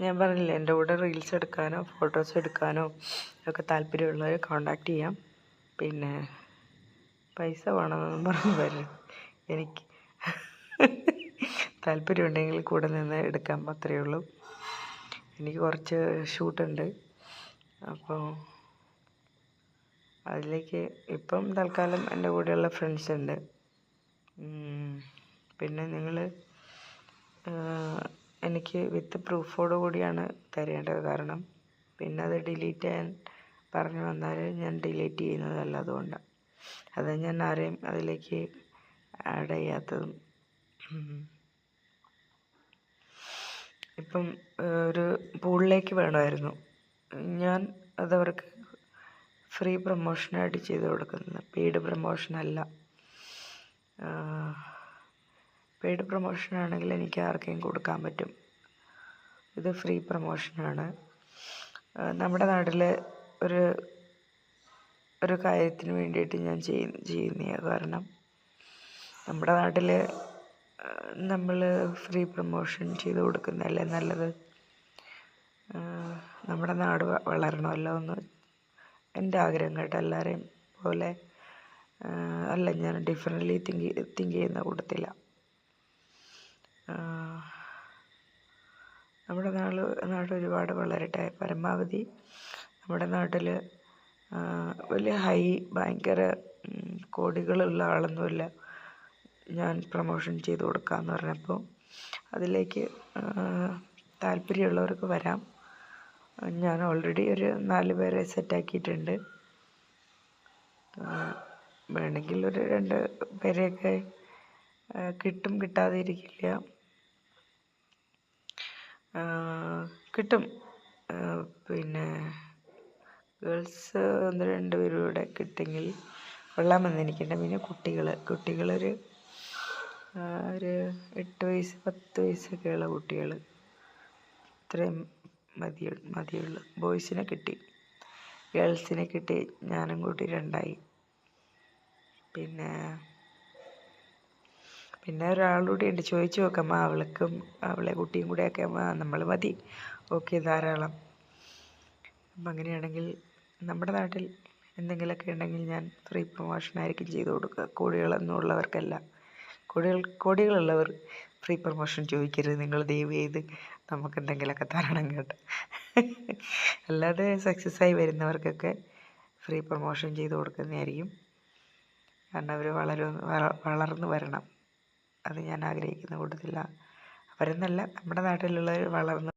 ഞാൻ പറഞ്ഞില്ലേ, എൻ്റെ കൂടെ റീൽസ് എടുക്കാനോ ഫോട്ടോസ് എടുക്കാനോ ഒക്കെ താല്പര്യമുള്ളവർ കോണ്ടാക്ട് ചെയ്യാം. പിന്നെ പൈസ വേണമെന്നൊന്നും പറഞ്ഞു വരരുത്. എനിക്ക് താല്പര്യമുണ്ടെങ്കിൽ കൂടെ നിന്ന് എടുക്കാം, അത്രയേ ഉള്ളൂ. എനിക്ക് കുറച്ച് ഷൂട്ടുണ്ട്, അപ്പോൾ അതിലേക്ക് ഇപ്പം തൽക്കാലം എൻ്റെ കൂടെയുള്ള ഫ്രണ്ട്സ് ഉണ്ട്. പിന്നെ നിങ്ങൾ എനിക്ക് വിത്ത് പ്രൂഫോടു കൂടിയാണ് തരേണ്ടത്. കാരണം പിന്നെ അത് ഡിലീറ്റ് ചെയ്യാൻ പറഞ്ഞു വന്നാൽ ഞാൻ ഡിലീറ്റ് ചെയ്യുന്നതല്ല. അതുകൊണ്ടാണ് ഞാൻ ആരെയും അതിലേക്ക് ആഡ് ചെയ്യാത്തതും. ഇപ്പം ഒരു പൂളിലേക്ക് വേണമായിരുന്നു. ഞാൻ അതവർക്ക് ഫ്രീ പ്രൊമോഷനായിട്ട് ചെയ്ത് കൊടുക്കുന്നത്, പെയ്ഡ് പ്രൊമോഷനല്ല. പെയ്ഡ് പ്രൊമോഷനാണെങ്കിൽ എനിക്ക് ആർക്കെങ്കിലും കൊടുക്കാൻ പറ്റും. ഇത് ഫ്രീ പ്രൊമോഷനാണ്. നമ്മുടെ നാട്ടിൽ ഒരു കാര്യത്തിന് വേണ്ടിയിട്ട് ഞാൻ ചെയ്യുന്നതാണ്. കാരണം നമ്മുടെ നാട്ടിൽ നമ്മൾ ഫ്രീ പ്രൊമോഷൻ ചെയ്ത് കൊടുക്കുന്നതല്ലേ നല്ലത്. നമ്മുടെ നാട് വളരണമല്ലോ എന്ന് എൻ്റെ ആഗ്രഹം കേട്ടോ. എല്ലാവരെയും പോലെ അല്ല, ഞാൻ ഡിഫറെൻ്റ്ലി തിങ്ക് ചെയ്യുന്ന കൂട്ടത്തിലാണ്. നമ്മുടെ നാട് ഒരുപാട് വളരട്ടെ. പരമാവധി നമ്മുടെ നാട്ടിൽ വലിയ ഭയങ്കര കോടികളുള്ള ആളൊന്നുമില്ല. ഞാൻ പ്രൊമോഷൻ ചെയ്ത് കൊടുക്കാമെന്ന് പറഞ്ഞപ്പോൾ അതിലേക്ക് താല്പര്യമുള്ളവർക്ക് വരാം. ഞാൻ ഓൾറെഡി ഒരു 4 പേരെ സെറ്റാക്കിയിട്ടുണ്ട്. വേണമെങ്കിൽ ഒരു 2 പേരെയൊക്കെ കിട്ടും, കിട്ടാതെ ഇരിക്കില്ല, കിട്ടും. പിന്നെ ഗേൾസ് 1-2 പേരും കൂടെ കിട്ടുമെങ്കിൽ കൊള്ളാമെന്ന് എനിക്കുണ്ട്. പിന്നെ കുട്ടികളൊരു 8 വയസ്സ് 10 വയസ്സൊക്കെയുള്ള കുട്ടികൾ, ഇത്രയും മതിയുള്ളൂ. ബോയ്സിനെ കിട്ടി, ഗേൾസിനെ കിട്ടി, ഞാനും കൂട്ടി 2ആയി. പിന്നെ ഒരാളുകൂടി ഉണ്ട്, ചോദിച്ചു നോക്കാം. അവളെ കുട്ടിയും കൂടെയൊക്കെ നമ്മൾ മതി, ഓക്കെ, ധാരാളം. അപ്പം അങ്ങനെയാണെങ്കിൽ നമ്മുടെ നാട്ടിൽ എന്തെങ്കിലുമൊക്കെ ഉണ്ടെങ്കിൽ ഞാൻ ഫ്രീ പ്രൊമോഷനായിരിക്കും ചെയ്ത് കൊടുക്കുക. കോടികളൊന്നും ഉള്ളവർക്കല്ല. കോടികളുള്ളവർ ഫ്രീ പ്രൊമോഷൻ ചോദിക്കരുത്. നിങ്ങൾ ദയവ് ചെയ്ത് നമുക്ക് എന്തെങ്കിലുമൊക്കെ തരണം കേട്ടോ. അല്ലാതെ സക്സസ്സായി വരുന്നവർക്കൊക്കെ ഫ്രീ പ്രൊമോഷൻ ചെയ്ത് കൊടുക്കുന്നതായിരിക്കും. കാരണം അവർ വളർന്നു വരണം. അത് ഞാൻ ആഗ്രഹിക്കുന്ന കൂട്ടത്തില്ല. അവരെന്നല്ല, നമ്മുടെ നാട്ടിലുള്ളവർ വളർന്ന്